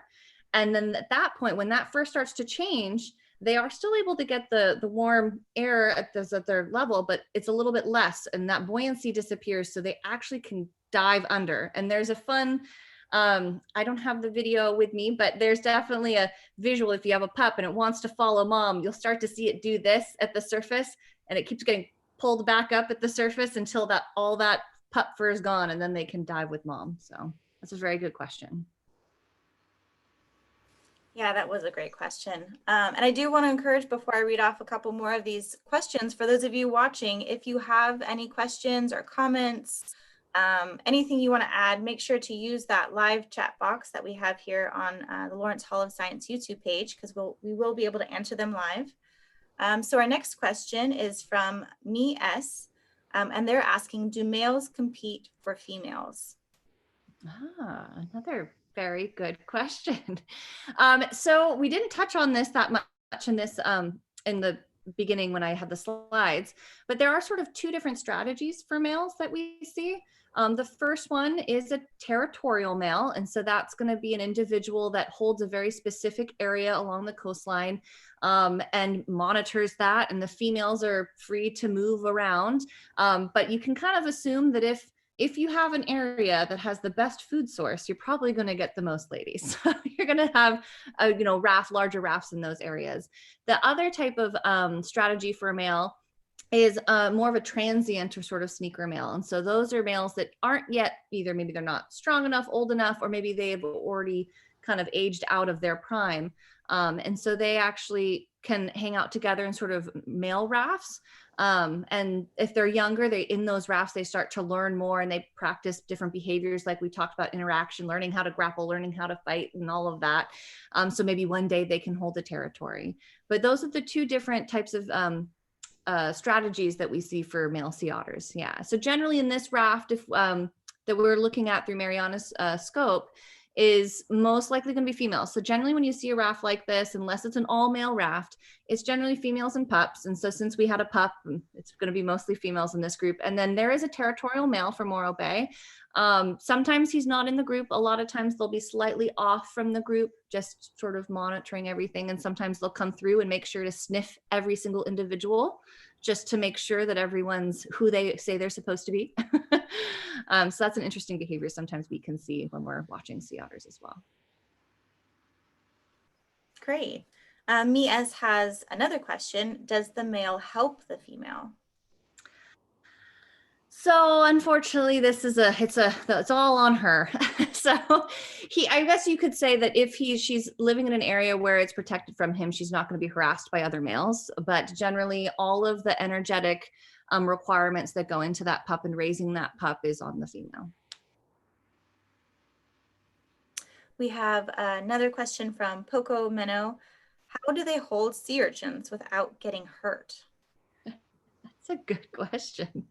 [SPEAKER 2] And then at that point, when that fur starts to change, they are still able to get the warm air at their level, but it's a little bit less, and that buoyancy disappears. So they actually can dive under. And there's a fun, I don't have the video with me, but there's definitely a visual. If you have a pup and it wants to follow mom, you'll start to see it do this at the surface, and it keeps getting pulled back up at the surface until all that pup fur is gone, and then they can dive with mom. So that's a very good question.
[SPEAKER 1] Yeah, that was a great question. And I do want to encourage, before I read off a couple more of these questions, for those of you watching, if you have any questions or comments, anything you want to add, make sure to use that live chat box that we have here on the Lawrence Hall of Science YouTube page, because we will be able to answer them live. So our next question is from Me S, and they're asking, do males compete for females?
[SPEAKER 2] Another very good question. So we didn't touch on this that much in this in the beginning when I had the slides, but there are sort of two different strategies for males that we see. The first one is a territorial male, and so that's going to be an individual that holds a very specific area along the coastline and monitors that, and the females are free to move around. But you can kind of assume that if you have an area that has the best food source, you're probably going to get the most ladies. You're going to have, larger rafts in those areas. The other type of strategy for a male is more of a transient or sort of sneaker male. And so those are males that aren't yet either, maybe they're not strong enough, old enough, or maybe they've already kind of aged out of their prime. And so they actually can hang out together in sort of male rafts. And if they're younger, in those rafts, they start to learn more and they practice different behaviors. Like we talked about, interaction, learning how to grapple, learning how to fight, and all of that. So maybe one day they can hold a territory. But those are the two different types of strategies that we see for male sea otters. Yeah. So generally in this raft, if that we're looking at through Mariana's scope, is most likely going to be females. So generally when you see a raft like this, unless it's an all male raft, it's generally females and pups. And so since we had a pup, it's going to be mostly females in this group. And then there is a territorial male for Morro Bay. Sometimes he's not in the group. A lot of times they'll be slightly off from the group, just sort of monitoring everything. And sometimes they'll come through and make sure to sniff every single individual just to make sure that everyone's who they say they're supposed to be. So that's an interesting behavior sometimes we can see when we're watching sea otters as well.
[SPEAKER 1] Great. Mies has another question. Does the male help the female?
[SPEAKER 2] So unfortunately, it's all on her. So I guess you could say that if she's living in an area where it's protected from him, she's not going to be harassed by other males. But generally, all of the energetic requirements that go into that pup and raising that pup is on the female.
[SPEAKER 1] We have another question from Poco Meno. How do they hold sea urchins without getting hurt?
[SPEAKER 2] That's a good question.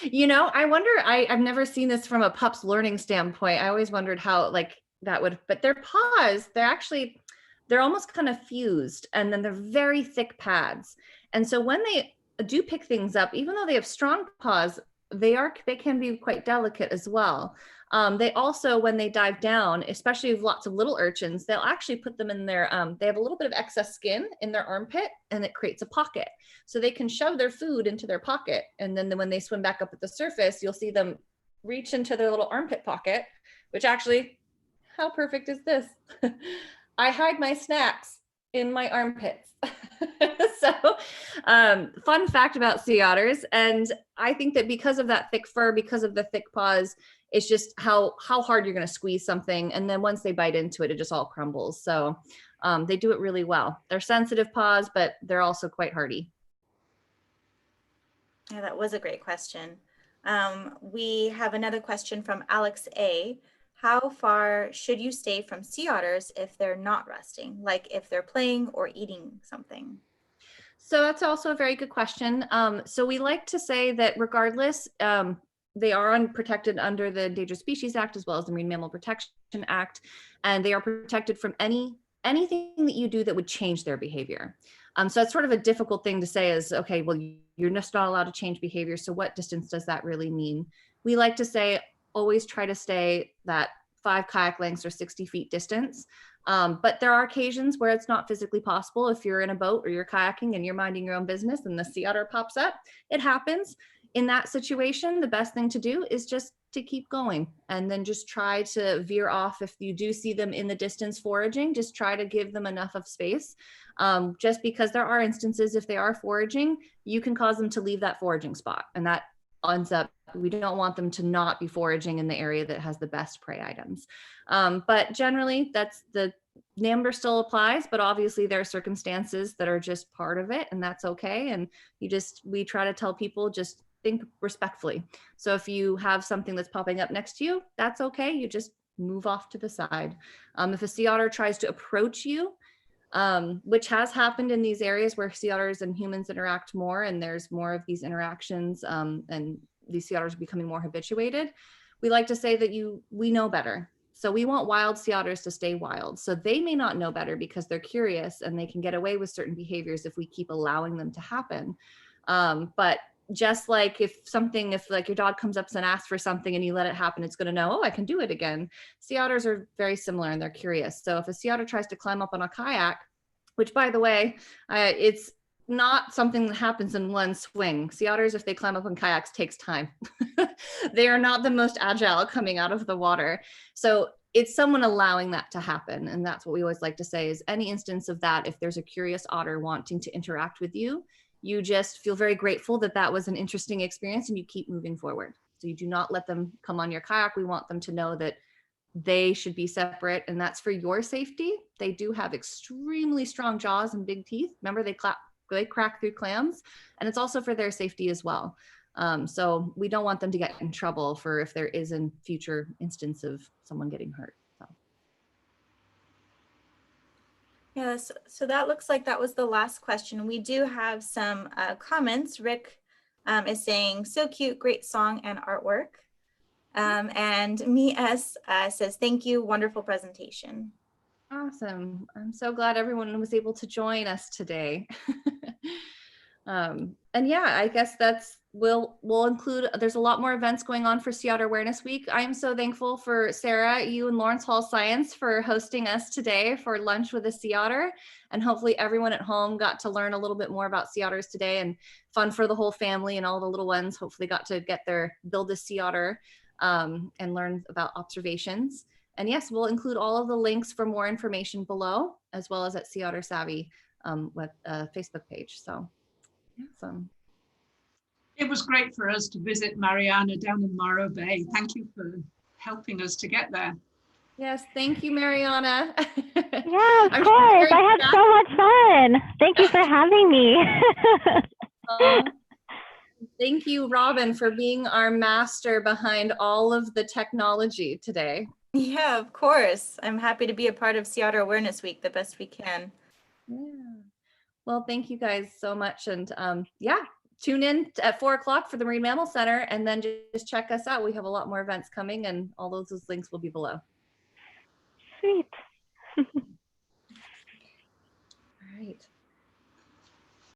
[SPEAKER 2] You know, I wonder, I've never seen this from a pup's learning standpoint. I always wondered how like that would, but their paws, they're almost kind of fused, and then they're very thick pads. And so when they do pick things up, even though they have strong paws, they can be quite delicate as well. They also, when they dive down, especially with lots of little urchins, they'll actually put them in their, they have a little bit of excess skin in their armpit, and it creates a pocket. So they can shove their food into their pocket. And then when they swim back up at the surface, you'll see them reach into their little armpit pocket, which actually, how perfect is this? I hide my snacks in my armpits. So fun fact about sea otters. And I think that because of that thick fur, because of the thick paws, it's just how hard you're going to squeeze something. And then once they bite into it, it just all crumbles. So they do it really well. They're sensitive paws, but they're also quite hardy.
[SPEAKER 1] Yeah, that was a great question. We have another question from Alex A. How far should you stay from sea otters if they're not resting, like if they're playing or eating something?
[SPEAKER 2] So that's also a very good question. So we like to say that regardless, they are protected under the Endangered Species Act as well as the Marine Mammal Protection Act, and they are protected from anything that you do that would change their behavior. So that's sort of a difficult thing to say is, okay, well, you're just not allowed to change behavior. So what distance does that really mean? We like to say, always try to stay that 5 kayak lengths or 60 feet distance. But there are occasions where it's not physically possible. If you're in a boat or you're kayaking and you're minding your own business and the sea otter pops up, it happens. In that situation, the best thing to do is just to keep going and then just try to veer off. If you do see them in the distance foraging, just try to give them enough of space. Just because there are instances, if they are foraging, you can cause them to leave that foraging spot, and that ends up, we don't want them to not be foraging in the area that has the best prey items. But generally, that's the number still applies, but obviously there are circumstances that are just part of it, and that's okay. And we try to tell people, just think respectfully. So if you have something that's popping up next to you, that's okay. You just move off to the side. If a sea otter tries to approach you, which has happened in these areas where sea otters and humans interact more, and there's more of these interactions, and these sea otters are becoming more habituated, we like to say that we know better. So we want wild sea otters to stay wild. So they may not know better because they're curious and they can get away with certain behaviors if we keep allowing them to happen. But just like if like your dog comes up and asks for something and you let it happen, it's going to know, oh, I can do it again. Sea otters are very similar and they're curious. So if a sea otter tries to climb up on a kayak, which by the way, it's not something that happens in one swing. Sea otters, if they climb up on kayaks, takes time. They are not the most agile coming out of the water. So it's someone allowing that to happen. And that's what we always like to say is any instance of that, if there's a curious otter wanting to interact with you, you just feel very grateful that that was an interesting experience and you keep moving forward. So you do not let them come on your kayak. We want them to know that they should be separate, and that's for your safety. They do have extremely strong jaws and big teeth. Remember, they crack through clams, and it's also for their safety as well. So we don't want them to get in trouble for if there is a future instance of someone getting hurt. So.
[SPEAKER 1] Yes, so that looks like that was the last question. We do have some comments. Rick is saying, so cute, great song and artwork. And Mies says, thank you, wonderful presentation.
[SPEAKER 2] Awesome. I'm so glad everyone was able to join us today. And yeah, I guess we'll include, there's a lot more events going on for Sea Otter Awareness Week. I am so thankful for Sarah, you and Lawrence Hall Science for hosting us today for lunch with a sea otter. And hopefully everyone at home got to learn a little bit more about sea otters today, and fun for the whole family, and all the little ones hopefully got to build a sea otter and learn about observations. And yes, we'll include all of the links for more information below, as well as at Sea Otter Savvy Facebook page. So awesome.
[SPEAKER 3] It was great for us to visit Mariana down in Morro Bay. Thank you for helping us to get there.
[SPEAKER 2] Yes, thank you, Mariana.
[SPEAKER 4] Yeah, of course. I had so much fun. Thank you for having me.
[SPEAKER 2] Thank you, Robin, for being our master behind all of the technology today.
[SPEAKER 1] Yeah, of course. I'm happy to be a part of Sea Otter Awareness Week the best we can.
[SPEAKER 2] Yeah. Well, thank you guys so much. And yeah, tune in at 4 o'clock for the Marine Mammal Center, and then just check us out. We have a lot more events coming, and all those links will be below.
[SPEAKER 4] Sweet.
[SPEAKER 2] All right.